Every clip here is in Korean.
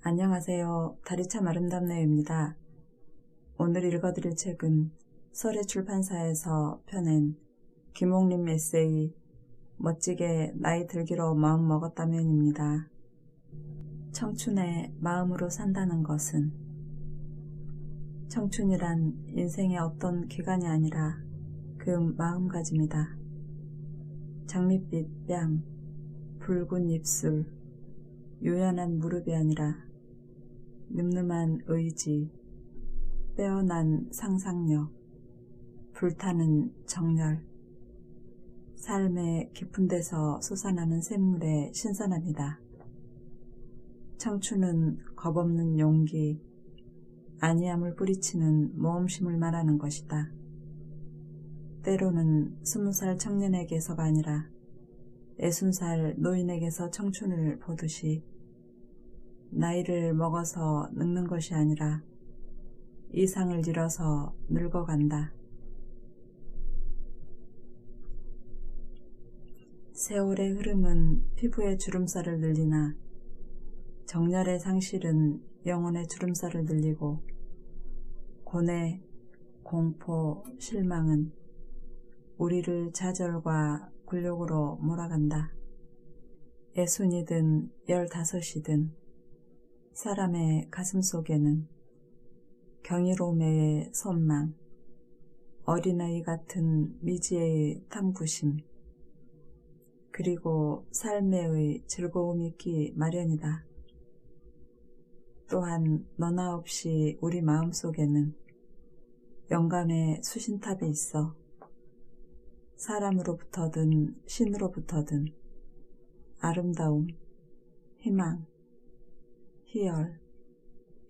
안녕하세요. 달이 참 아름답네요입니다. 오늘 읽어드릴 책은 설해출판사에서 펴낸 김옥림 에세이 멋지게 나이 들기로 마음먹었다면입니다. 청춘의 마음으로 산다는 것은 청춘이란 인생의 어떤 기간이 아니라 그 마음가짐이다. 장밋빛 뺨, 붉은 입술, 유연한 무릎이 아니라 늠름한 의지, 빼어난 상상력, 불타는 정열, 삶의 깊은 데서 솟아나는 샘물의 신선함이다. 청춘은 겁없는 용기, 안이함을 뿌리치는 모험심을 말하는 것이다. 때로는 20살 청년에게서가 아니라 60살 노인에게서 청춘을 보듯이 나이를 먹어서 늙는 것이 아니라 이상을 잃어서 늙어간다. 세월의 흐름은 피부의 주름살을 늘리나 정열의 상실은 영혼의 주름살을 늘리고 고뇌, 공포, 실망은 우리를 좌절과 굴욕으로 몰아간다. 60이든 15이든 사람의 가슴 속에는 경이로움의 선망, 어린아이 같은 미지의 탐구심, 그리고 삶의 즐거움이 있기 마련이다. 또한 너나 없이 우리 마음속에는 영감의 수신탑이 있어 사람으로부터든 신으로부터든 아름다움, 희망, 희열,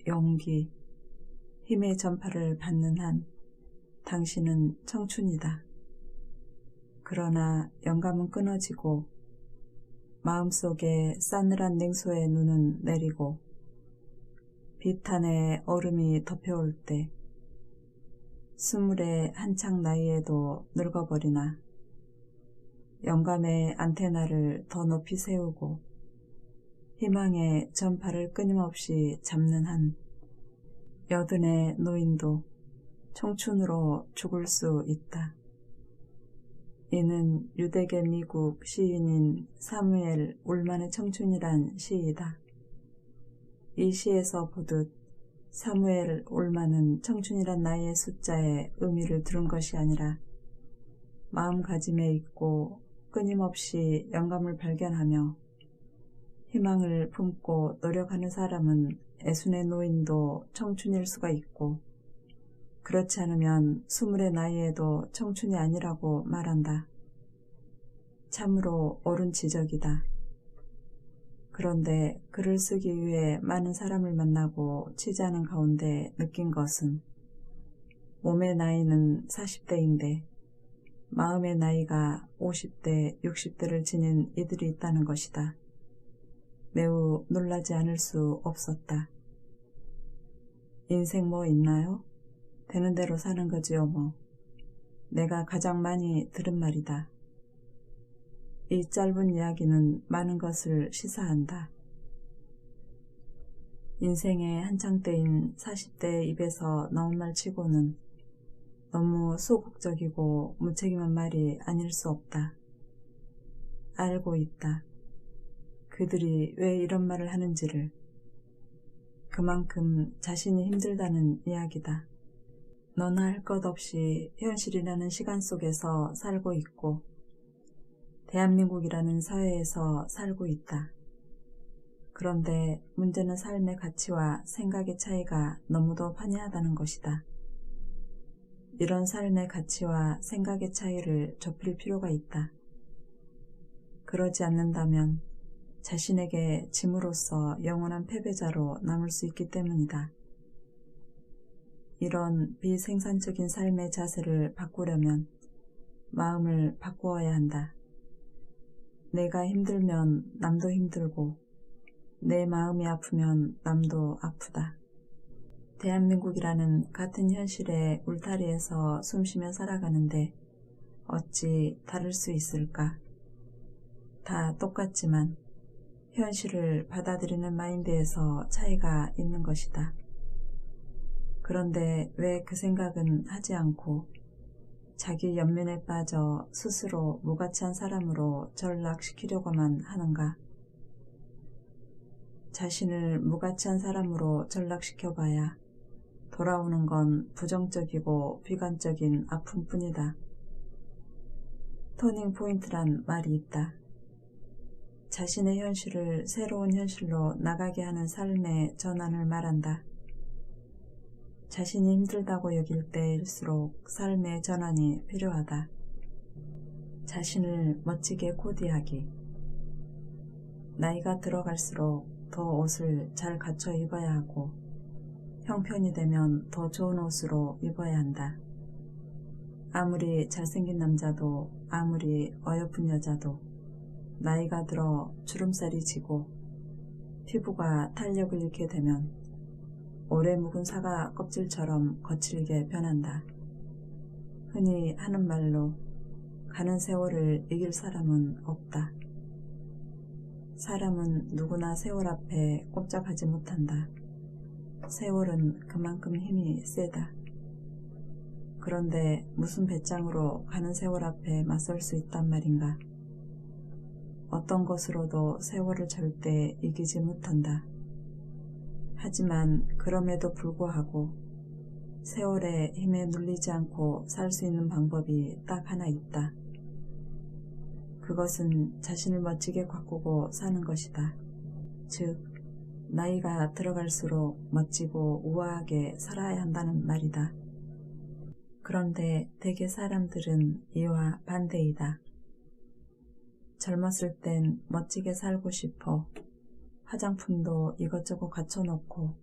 용기, 힘의 전파를 받는 한 당신은 청춘이다. 그러나 영감은 끊어지고 마음속에 싸늘한 냉소의 눈은 내리고 비탄의 얼음이 덮여올 때 20의 한창 나이에도 늙어버리나 영감의 안테나를 더 높이 세우고 희망의 전파를 끊임없이 잡는 한 80의 노인도 청춘으로 죽을 수 있다. 이는 유대계 미국 시인인 사무엘 울만의 청춘이란 시이다. 이 시에서 보듯 사무엘 울만은 청춘이란 나이의 숫자에 의미를 두른 것이 아니라 마음가짐에 있고 끊임없이 영감을 발견하며 희망을 품고 노력하는 사람은 애순의 노인도 청춘일 수가 있고 그렇지 않으면 20의 나이에도 청춘이 아니라고 말한다. 참으로 옳은 지적이다. 그런데 글을 쓰기 위해 많은 사람을 만나고 취재하는 가운데 느낀 것은 몸의 나이는 40대인데 마음의 나이가 50대, 60대를 지닌 이들이 있다는 것이다. 매우 놀라지 않을 수 없었다. 인생 뭐 있나요? 되는 대로 사는 거지요 뭐. 내가 가장 많이 들은 말이다. 이 짧은 이야기는 많은 것을 시사한다. 인생의 한창 때인 40대의 입에서 나온 말 치고는 너무 소극적이고 무책임한 말이 아닐 수 없다. 알고 있다. 그들이 왜 이런 말을 하는지를. 그만큼 자신이 힘들다는 이야기다. 너나 할 것 없이 현실이라는 시간 속에서 살고 있고 대한민국이라는 사회에서 살고 있다. 그런데 문제는 삶의 가치와 생각의 차이가 너무도 판이하다는 것이다. 이런 삶의 가치와 생각의 차이를 좁힐 필요가 있다. 그러지 않는다면 자신에게 짐으로써 영원한 패배자로 남을 수 있기 때문이다. 이런 비생산적인 삶의 자세를 바꾸려면 마음을 바꾸어야 한다. 내가 힘들면 남도 힘들고 내 마음이 아프면 남도 아프다. 대한민국이라는 같은 현실의 울타리에서 숨쉬며 살아가는데 어찌 다를 수 있을까? 다 똑같지만 현실을 받아들이는 마인드에서 차이가 있는 것이다. 그런데 왜 그 생각은 하지 않고 자기 연민에 빠져 스스로 무가치한 사람으로 전락시키려고만 하는가? 자신을 무가치한 사람으로 전락시켜봐야 돌아오는 건 부정적이고 비관적인 아픔뿐이다. 터닝 포인트란 말이 있다. 자신의 현실을 새로운 현실로 나가게 하는 삶의 전환을 말한다. 자신이 힘들다고 여길 때일수록 삶의 전환이 필요하다. 자신을 멋지게 코디하기. 나이가 들어갈수록 더 옷을 잘 갖춰 입어야 하고 형편이 되면 더 좋은 옷으로 입어야 한다. 아무리 잘생긴 남자도 아무리 어여쁜 여자도 나이가 들어 주름살이 지고 피부가 탄력을 잃게 되면 오래 묵은 사과 껍질처럼 거칠게 변한다. 흔히 하는 말로 가는 세월을 이길 사람은 없다. 사람은 누구나 세월 앞에 꼼짝하지 못한다. 세월은 그만큼 힘이 세다. 그런데 무슨 배짱으로 가는 세월 앞에 맞설 수 있단 말인가? 어떤 것으로도 세월을 절대 이기지 못한다. 하지만 그럼에도 불구하고 세월의 힘에 눌리지 않고 살 수 있는 방법이 딱 하나 있다. 그것은 자신을 멋지게 가꾸고 사는 것이다. 즉, 나이가 들어갈수록 멋지고 우아하게 살아야 한다는 말이다. 그런데 대개 사람들은 이와 반대이다. 젊었을 땐 멋지게 살고 싶어 화장품도 이것저것 갖춰놓고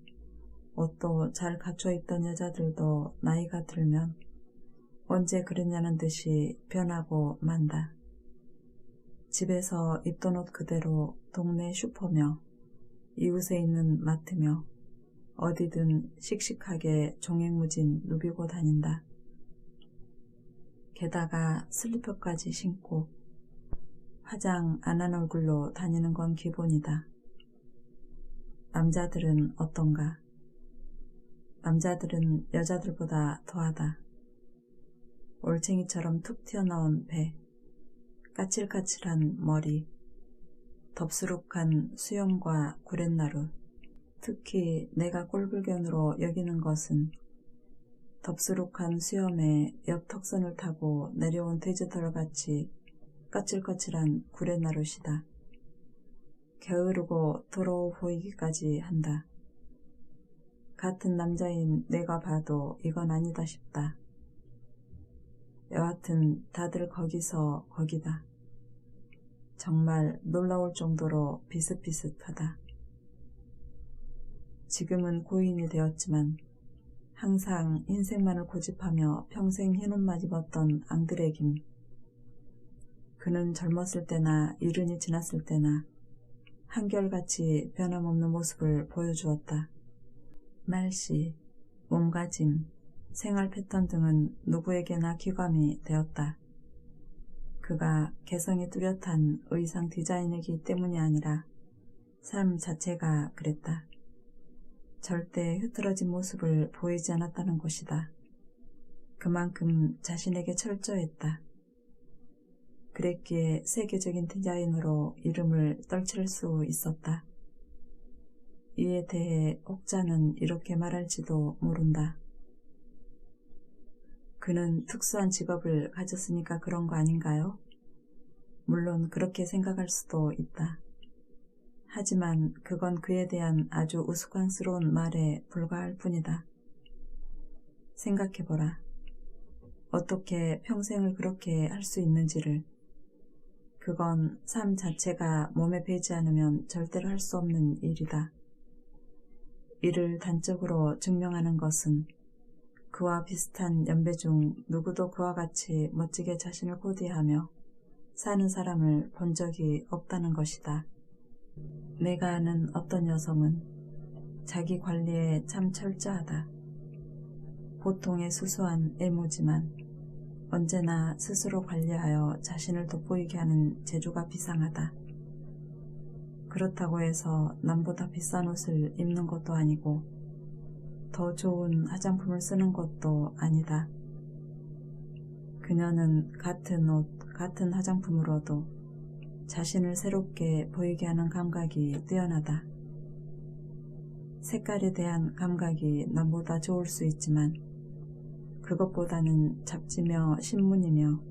옷도 잘 갖춰 입던 여자들도 나이가 들면 언제 그랬냐는 듯이 변하고 만다. 집에서 입던 옷 그대로 동네 슈퍼며 이웃에 있는 마트며 어디든 씩씩하게 종횡무진 누비고 다닌다. 게다가 슬리퍼까지 신고 화장 안 한 얼굴로 다니는 건 기본이다. 남자들은 어떤가? 남자들은 여자들보다 더하다. 올챙이처럼 툭 튀어나온 배, 까칠까칠한 머리, 덥수룩한 수염과 구렛나루. 특히 내가 꼴불견으로 여기는 것은 덥수룩한 수염에 옆 턱선을 타고 내려온 돼지털같이 까칠까칠한 구렛나룻이다. 게으르고 더러워 보이기까지 한다. 같은 남자인 내가 봐도 이건 아니다 싶다. 여하튼 다들 거기서 거기다. 정말 놀라울 정도로 비슷비슷하다. 지금은 고인이 되었지만 항상 흰색만을 고집하며 평생 흰 옷만 입었던 앙드레 김. 그는 젊었을 때나 이른이 지났을 때나 한결같이 변함없는 모습을 보여주었다. 말씨, 몸가짐, 생활 패턴 등은 누구에게나 귀감이 되었다. 그가 개성이 뚜렷한 의상 디자이너이기 때문이 아니라 삶 자체가 그랬다. 절대 흐트러진 모습을 보이지 않았다는 것이다. 그만큼 자신에게 철저했다. 그랬기에 세계적인 디자이너로 이름을 떨칠 수 있었다. 이에 대해 혹자는 이렇게 말할지도 모른다. 그는 특수한 직업을 가졌으니까 그런 거 아닌가요? 물론 그렇게 생각할 수도 있다. 하지만 그건 그에 대한 아주 우스꽝스러운 말에 불과할 뿐이다. 생각해보라. 어떻게 평생을 그렇게 할 수 있는지를. 그건 삶 자체가 몸에 배지 않으면 절대로 할 수 없는 일이다. 이를 단적으로 증명하는 것은 그와 비슷한 연배 중 누구도 그와 같이 멋지게 자신을 코디하며 사는 사람을 본 적이 없다는 것이다. 내가 아는 어떤 여성은 자기 관리에 참 철저하다. 보통의 수수한 애모지만 언제나 스스로 관리하여 자신을 돋보이게 하는 재주가 비상하다. 그렇다고 해서 남보다 비싼 옷을 입는 것도 아니고 더 좋은 화장품을 쓰는 것도 아니다. 그녀는 같은 옷, 같은 화장품으로도 자신을 새롭게 보이게 하는 감각이 뛰어나다. 색깔에 대한 감각이 남보다 좋을 수 있지만 그것보다는 잡지며 신문이며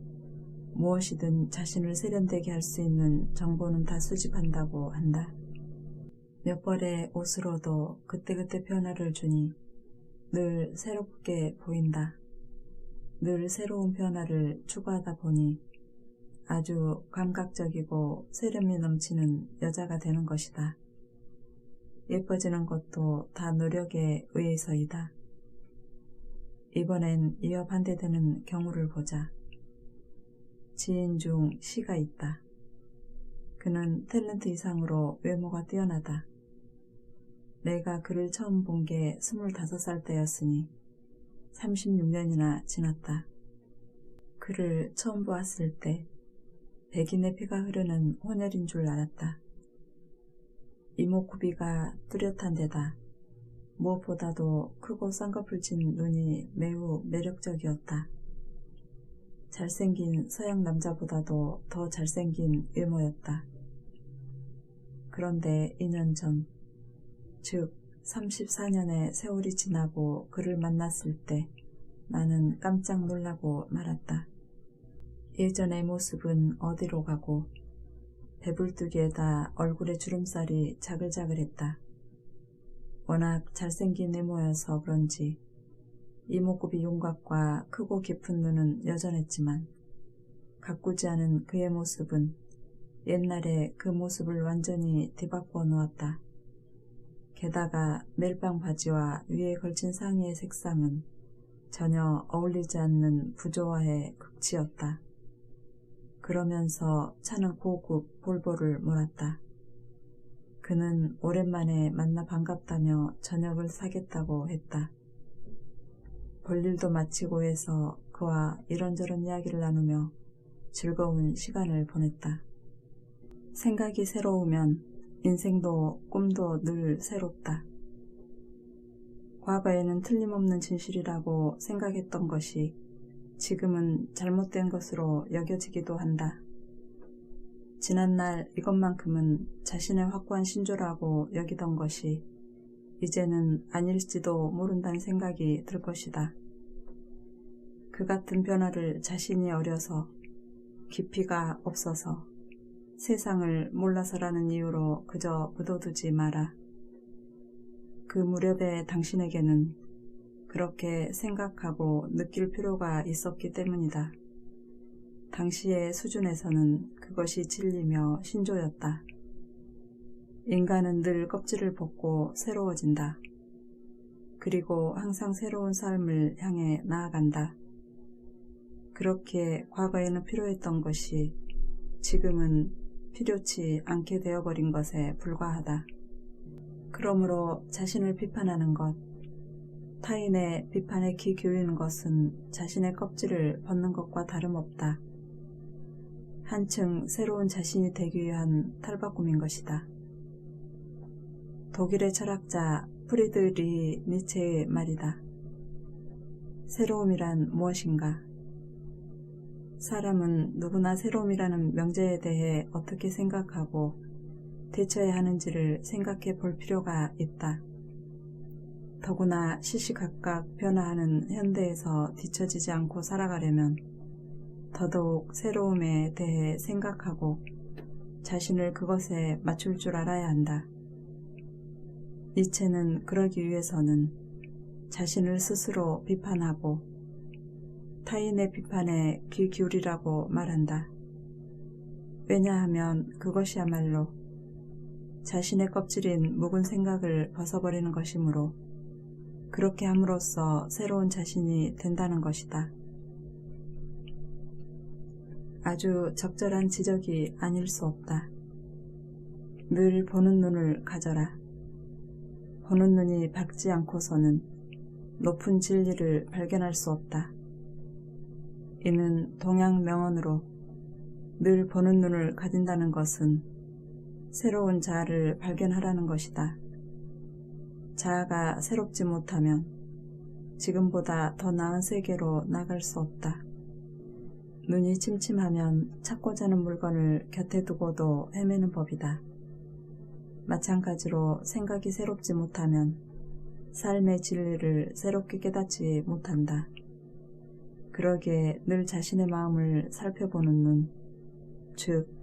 무엇이든 자신을 세련되게 할 수 있는 정보는 다 수집한다고 한다. 몇 벌의 옷으로도 그때그때 변화를 주니 늘 새롭게 보인다. 늘 새로운 변화를 추구하다 보니 아주 감각적이고 세련미 넘치는 여자가 되는 것이다. 예뻐지는 것도 다 노력에 의해서이다. 이번엔 이와 반대되는 경우를 보자. 지인 중 C가 있다. 그는 탤런트 이상으로 외모가 뛰어나다. 내가 그를 처음 본 게 25살 때였으니 36년이나 지났다. 그를 처음 보았을 때 백인의 피가 흐르는 혼혈인 줄 알았다. 이목구비가 뚜렷한 데다 무엇보다도 크고 쌍꺼풀 진 눈이 매우 매력적이었다. 잘생긴 서양 남자보다도 더 잘생긴 외모였다. 그런데 2년 전, 즉 34년의 세월이 지나고 그를 만났을 때 나는 깜짝 놀라고 말았다. 예전의 모습은 어디로 가고 배불뚝에다 얼굴에 주름살이 자글자글했다. 워낙 잘생긴 외모여서 그런지 이목구비 윤곽과 크고 깊은 눈은 여전했지만 가꾸지 않은 그의 모습은 옛날에 그 모습을 완전히 뒤바꿔 놓았다. 게다가 멜빵 바지와 위에 걸친 상의의 색상은 전혀 어울리지 않는 부조화의 극치였다. 그러면서 차는 고급 볼보를 몰았다. 그는 오랜만에 만나 반갑다며 저녁을 사겠다고 했다. 볼일도 마치고 해서 그와 이런저런 이야기를 나누며 즐거운 시간을 보냈다. 생각이 새로우면 인생도 꿈도 늘 새롭다. 과거에는 틀림없는 진실이라고 생각했던 것이 지금은 잘못된 것으로 여겨지기도 한다. 지난날 이것만큼은 자신의 확고한 신조라고 여기던 것이 이제는 아닐지도 모른다는 생각이 들 것이다. 그 같은 변화를 자신이 어려서 깊이가 없어서 세상을 몰라서라는 이유로 그저 묻어두지 마라. 그 무렵에 당신에게는 그렇게 생각하고 느낄 필요가 있었기 때문이다. 당시의 수준에서는 그것이 진리며 신조였다. 인간은 늘 껍질을 벗고 새로워진다. 그리고 항상 새로운 삶을 향해 나아간다. 그렇게 과거에는 필요했던 것이 지금은 필요치 않게 되어버린 것에 불과하다. 그러므로 자신을 비판하는 것, 타인의 비판에 귀 기울이는 것은 자신의 껍질을 벗는 것과 다름없다. 한층 새로운 자신이 되기 위한 탈바꿈인 것이다. 독일의 철학자 프리드리 니체의 말이다. 새로움이란 무엇인가? 사람은 누구나 새로움이라는 명제에 대해 어떻게 생각하고 대처해야 하는지를 생각해 볼 필요가 있다. 더구나 시시각각 변화하는 현대에서 뒤처지지 않고 살아가려면 더더욱 새로움에 대해 생각하고 자신을 그것에 맞출 줄 알아야 한다. 니체는 그러기 위해서는 자신을 스스로 비판하고 타인의 비판에 귀 기울이라고 말한다. 왜냐하면 그것이야말로 자신의 껍질인 묵은 생각을 벗어버리는 것이므로 그렇게 함으로써 새로운 자신이 된다는 것이다. 아주 적절한 지적이 아닐 수 없다. 늘 보는 눈을 가져라. 보는 눈이 밝지 않고서는 높은 진리를 발견할 수 없다. 이는 동양 명언으로 늘 보는 눈을 가진다는 것은 새로운 자아를 발견하라는 것이다. 자아가 새롭지 못하면 지금보다 더 나은 세계로 나갈 수 없다. 눈이 침침하면 찾고자 하는 물건을 곁에 두고도 헤매는 법이다. 마찬가지로 생각이 새롭지 못하면 삶의 진리를 새롭게 깨닫지 못한다. 그러기에 늘 자신의 마음을 살펴보는 눈, 즉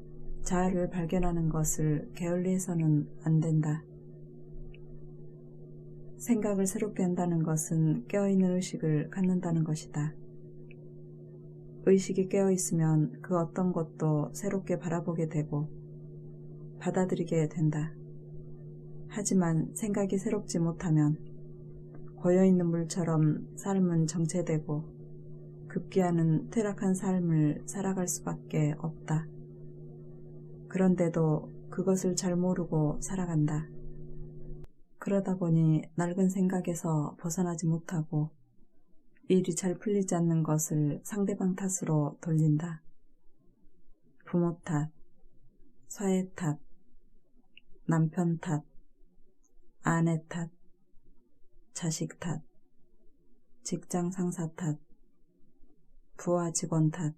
자아를 발견하는 것을 게을리해서는 안 된다. 생각을 새롭게 한다는 것은 깨어있는 의식을 갖는다는 것이다. 의식이 깨어있으면 그 어떤 것도 새롭게 바라보게 되고 받아들이게 된다. 하지만 생각이 새롭지 못하면 고여있는 물처럼 삶은 정체되고 급기야는 퇴락한 삶을 살아갈 수밖에 없다. 그런데도 그것을 잘 모르고 살아간다. 그러다 보니 낡은 생각에서 벗어나지 못하고 일이 잘 풀리지 않는 것을 상대방 탓으로 돌린다. 부모 탓, 사회 탓, 남편 탓, 아내 탓, 자식 탓, 직장 상사 탓, 부하 직원 탓,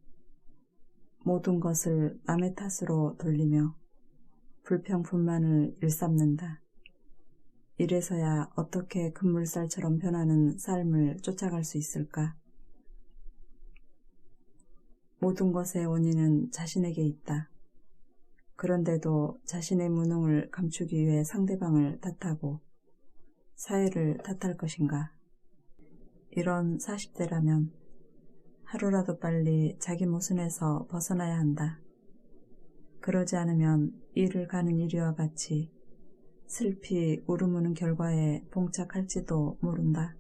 모든 것을 남의 탓으로 돌리며 불평불만을 일삼는다. 이래서야 어떻게 급물살처럼 변하는 삶을 쫓아갈 수 있을까? 모든 것의 원인은 자신에게 있다. 그런데도 자신의 무능을 감추기 위해 상대방을 탓하고 사회를 탓할 것인가? 이런 40대라면 하루라도 빨리 자기 모순에서 벗어나야 한다. 그러지 않으면 이를 가는 이리와 같이 슬피 울음우는 결과에 봉착할지도 모른다.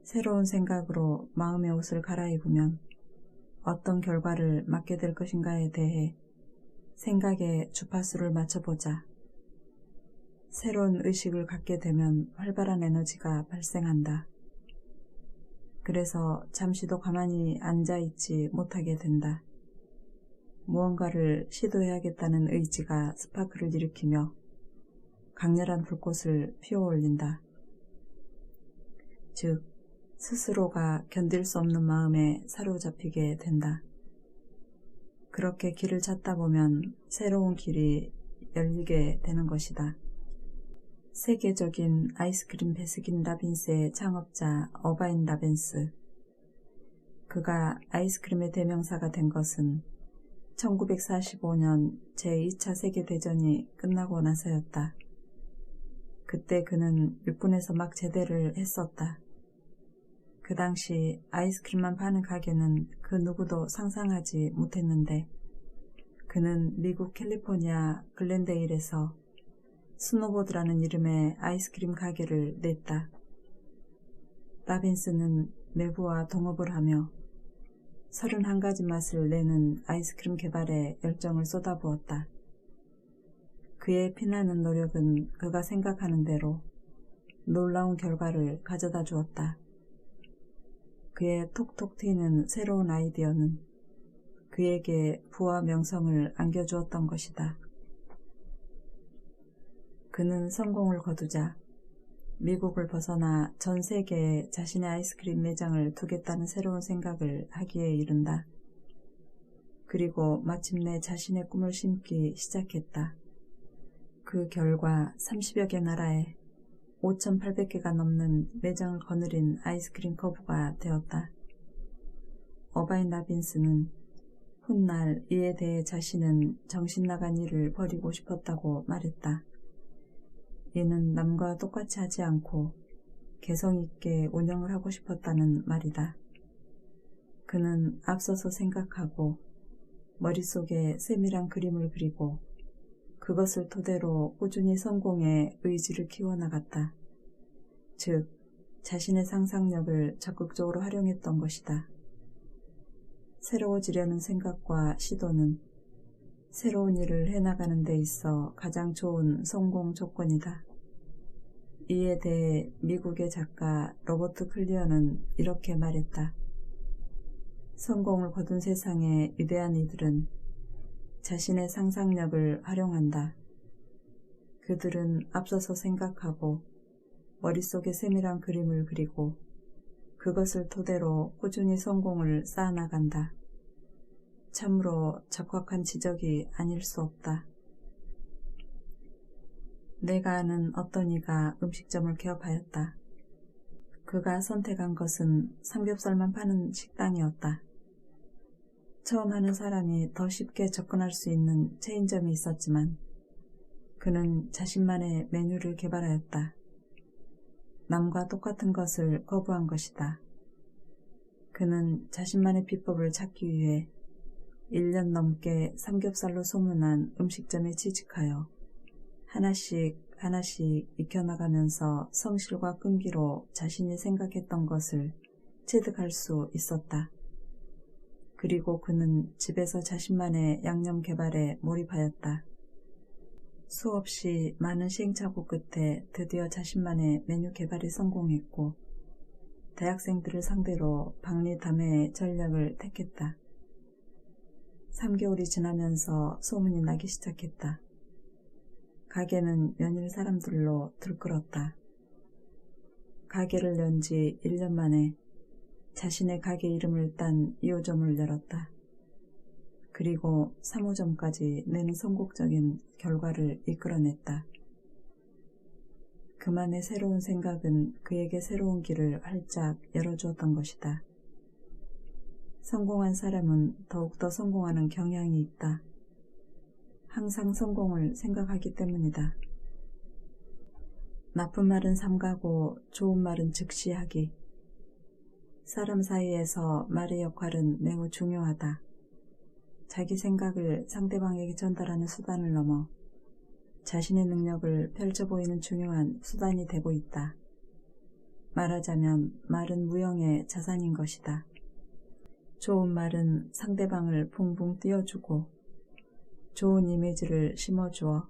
새로운 생각으로 마음의 옷을 갈아입으면 어떤 결과를 맞게 될 것인가에 대해 생각의 주파수를 맞춰보자. 새로운 의식을 갖게 되면 활발한 에너지가 발생한다. 그래서 잠시도 가만히 앉아있지 못하게 된다. 무언가를 시도해야겠다는 의지가 스파크를 일으키며 강렬한 불꽃을 피워올린다. 즉, 스스로가 견딜 수 없는 마음에 사로잡히게 된다. 그렇게 길을 찾다 보면 새로운 길이 열리게 되는 것이다. 세계적인 아이스크림 베스킨 라빈스의 창업자 어바인 라벤스. 그가 아이스크림의 대명사가 된 것은 1945년 제2차 세계대전이 끝나고 나서였다. 그때 그는 육군에서 막 제대를 했었다. 그 당시 아이스크림만 파는 가게는 그 누구도 상상하지 못했는데 그는 미국 캘리포니아 글렌데일에서 스노보드라는 이름의 아이스크림 가게를 냈다. 라빈스는 매부와 동업을 하며 31가지 맛을 내는 아이스크림 개발에 열정을 쏟아부었다. 그의 피나는 노력은 그가 생각하는 대로 놀라운 결과를 가져다 주었다. 그의 톡톡 튀는 새로운 아이디어는 그에게 부와 명성을 안겨주었던 것이다. 그는 성공을 거두자 미국을 벗어나 전 세계에 자신의 아이스크림 매장을 두겠다는 새로운 생각을 하기에 이른다. 그리고 마침내 자신의 꿈을 심기 시작했다. 그 결과 30여 개 나라에 5,800개가 넘는 매장을 거느린 아이스크림 거부가 되었다. 어바인 라빈스는 훗날 이에 대해 자신은 정신나간 일을 벌이고 싶었다고 말했다. 이는 남과 똑같이 하지 않고 개성있게 운영을 하고 싶었다는 말이다. 그는 앞서서 생각하고 머릿속에 세밀한 그림을 그리고 그것을 토대로 꾸준히 성공의 의지를 키워나갔다. 즉, 자신의 상상력을 적극적으로 활용했던 것이다. 새로워지려는 생각과 시도는 새로운 일을 해나가는 데 있어 가장 좋은 성공 조건이다. 이에 대해 미국의 작가 로버트 클리어는 이렇게 말했다. 성공을 거둔 세상의 위대한 이들은 자신의 상상력을 활용한다. 그들은 앞서서 생각하고 머릿속에 세밀한 그림을 그리고 그것을 토대로 꾸준히 성공을 쌓아나간다. 참으로 적확한 지적이 아닐 수 없다. 내가 아는 어떤 이가 음식점을 개업하였다. 그가 선택한 것은 삼겹살만 파는 식당이었다. 처음 하는 사람이 더 쉽게 접근할 수 있는 체인점이 있었지만 그는 자신만의 메뉴를 개발하였다. 남과 똑같은 것을 거부한 것이다. 그는 자신만의 비법을 찾기 위해 1년 넘게 삼겹살로 소문난 음식점에 취직하여 하나씩 익혀나가면서 성실과 끈기로 자신이 생각했던 것을 체득할 수 있었다. 그리고 그는 집에서 자신만의 양념 개발에 몰입하였다. 수없이 많은 시행착오 끝에 드디어 자신만의 메뉴 개발에 성공했고 대학생들을 상대로 박리담회의 전략을 택했다. 3개월이 지나면서 소문이 나기 시작했다. 가게는 연일 사람들로 들끓었다. 가게를 연 지 1년 만에 자신의 가게 이름을 딴 2호점을 열었다. 그리고 3호점까지 내는 선곡적인 결과를 이끌어냈다. 그만의 새로운 생각은 그에게 새로운 길을 활짝 열어주었던 것이다. 성공한 사람은 더욱더 성공하는 경향이 있다. 항상 성공을 생각하기 때문이다. 나쁜 말은 삼가고 좋은 말은 즉시 하기. 사람 사이에서 말의 역할은 매우 중요하다. 자기 생각을 상대방에게 전달하는 수단을 넘어 자신의 능력을 펼쳐 보이는 중요한 수단이 되고 있다. 말하자면 말은 무형의 자산인 것이다. 좋은 말은 상대방을 붕붕 띄워주고 좋은 이미지를 심어주어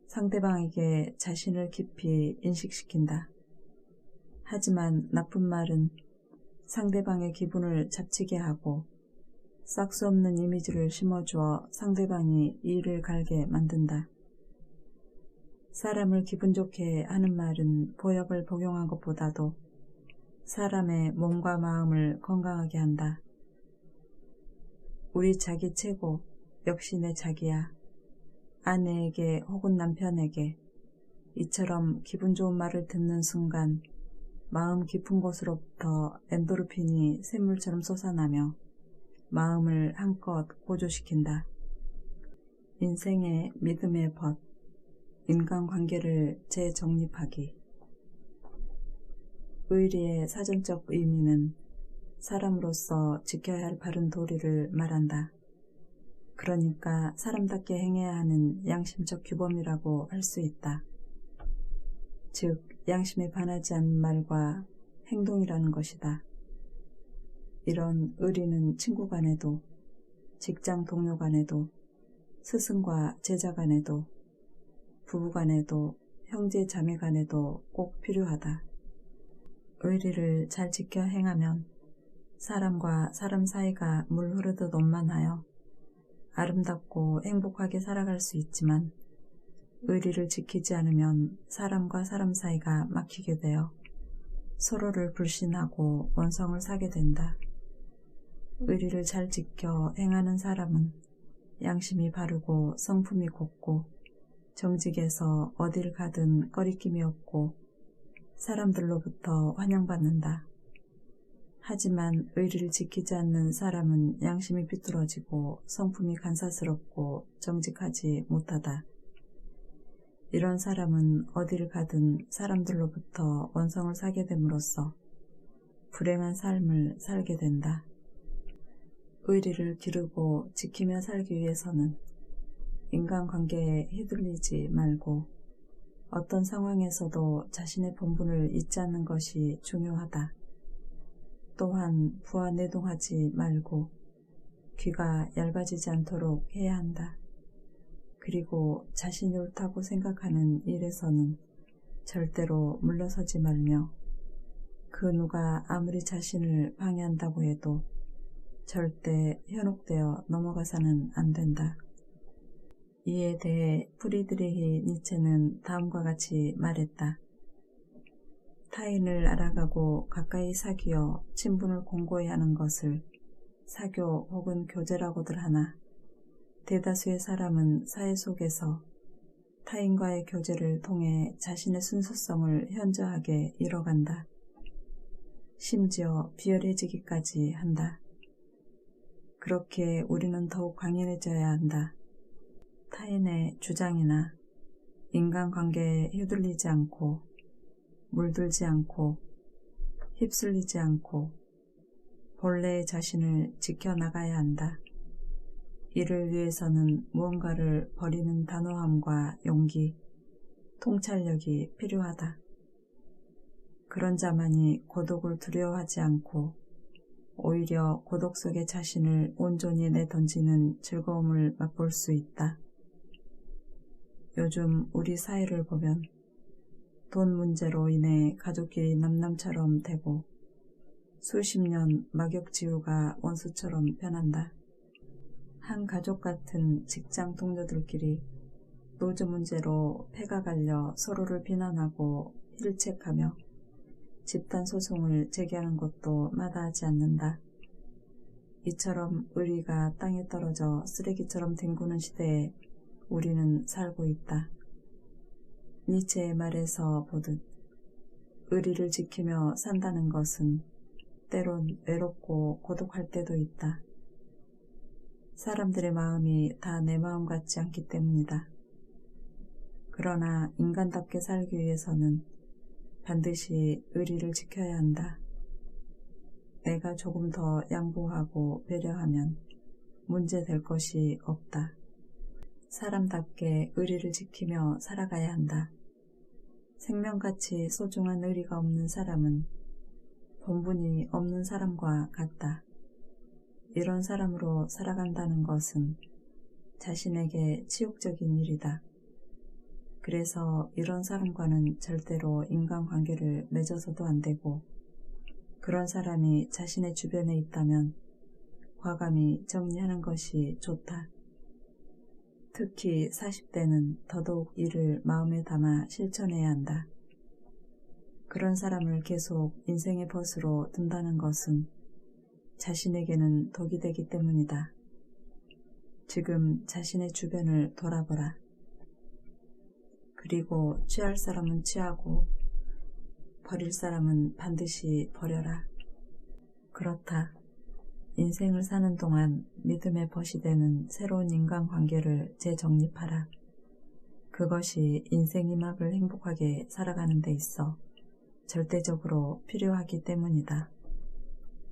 상대방에게 자신을 깊이 인식시킨다. 하지만 나쁜 말은 상대방의 기분을 잡치게 하고 싹 수 없는 이미지를 심어주어 상대방이 이를 갈게 만든다. 사람을 기분 좋게 하는 말은 보약을 복용한 것보다도 사람의 몸과 마음을 건강하게 한다. 우리 자기 최고, 역시 내 자기야. 아내에게 혹은 남편에게 이처럼 기분 좋은 말을 듣는 순간 마음 깊은 곳으로부터 엔도르핀이 샘물처럼 솟아나며 마음을 한껏 고조시킨다. 인생의 믿음의 벗, 인간관계를 재정립하기. 의리의 사전적 의미는 사람으로서 지켜야 할 바른 도리를 말한다. 그러니까 사람답게 행해야 하는 양심적 규범이라고 할 수 있다. 즉, 양심에 반하지 않는 말과 행동이라는 것이다. 이런 의리는 친구 간에도, 직장 동료 간에도, 스승과 제자 간에도, 부부 간에도, 형제 자매 간에도 꼭 필요하다. 의리를 잘 지켜 행하면 사람과 사람 사이가 물 흐르듯 원만하여 아름답고 행복하게 살아갈 수 있지만 의리를 지키지 않으면 사람과 사람 사이가 막히게 되어 서로를 불신하고 원성을 사게 된다. 의리를 잘 지켜 행하는 사람은 양심이 바르고 성품이 곱고 정직해서 어딜 가든 꺼리낌이 없고 사람들로부터 환영받는다. 하지만 의리를 지키지 않는 사람은 양심이 삐뚤어지고 성품이 간사스럽고 정직하지 못하다. 이런 사람은 어딜 가든 사람들로부터 원성을 사게 됨으로써 불행한 삶을 살게 된다. 의리를 기르고 지키며 살기 위해서는 인간관계에 휘둘리지 말고 어떤 상황에서도 자신의 본분을 잊지 않는 것이 중요하다. 또한 부하내동하지 말고 귀가 얇아지지 않도록 해야 한다. 그리고 자신이 옳다고 생각하는 일에서는 절대로 물러서지 말며 그 누가 아무리 자신을 방해한다고 해도 절대 현혹되어 넘어가서는 안 된다. 이에 대해 프리드리히 니체는 다음과 같이 말했다. 타인을 알아가고 가까이 사귀어 친분을 공고히 하는 것을 사교 혹은 교제라고들 하나, 대다수의 사람은 사회 속에서 타인과의 교제를 통해 자신의 순수성을 현저하게 잃어간다. 심지어 비열해지기까지 한다. 그렇게 우리는 더욱 강인해져야 한다. 타인의 주장이나 인간관계에 휘둘리지 않고 물들지 않고 휩쓸리지 않고 본래의 자신을 지켜나가야 한다. 이를 위해서는 무언가를 버리는 단호함과 용기, 통찰력이 필요하다. 그런 자만이 고독을 두려워하지 않고 오히려 고독 속의 자신을 온전히 내던지는 즐거움을 맛볼 수 있다. 요즘 우리 사회를 보면 돈 문제로 인해 가족끼리 남남처럼 되고 수십 년 막역지우가 원수처럼 변한다. 한 가족 같은 직장 동료들끼리 노조 문제로 패가 갈려 서로를 비난하고 힐책하며 집단 소송을 제기하는 것도 마다하지 않는다. 이처럼 의리가 땅에 떨어져 쓰레기처럼 뒹구는 시대에 우리는 살고 있다. 니체의 말에서 보듯 의리를 지키며 산다는 것은 때론 외롭고 고독할 때도 있다. 사람들의 마음이 다 내 마음 같지 않기 때문이다. 그러나 인간답게 살기 위해서는 반드시 의리를 지켜야 한다. 내가 조금 더 양보하고 배려하면 문제될 것이 없다. 사람답게 의리를 지키며 살아가야 한다. 생명같이 소중한 의리가 없는 사람은 본분이 없는 사람과 같다. 이런 사람으로 살아간다는 것은 자신에게 치욕적인 일이다. 그래서 이런 사람과는 절대로 인간관계를 맺어서도 안 되고, 그런 사람이 자신의 주변에 있다면 과감히 정리하는 것이 좋다. 특히 40대는 더더욱 이를 마음에 담아 실천해야 한다. 그런 사람을 계속 인생의 벗으로 둔다는 것은 자신에게는 독이 되기 때문이다. 지금 자신의 주변을 돌아보라. 그리고 취할 사람은 취하고 버릴 사람은 반드시 버려라. 그렇다. 인생을 사는 동안 믿음의 벗이 되는 새로운 인간관계를 재정립하라. 그것이 인생 이막을 행복하게 살아가는 데 있어 절대적으로 필요하기 때문이다.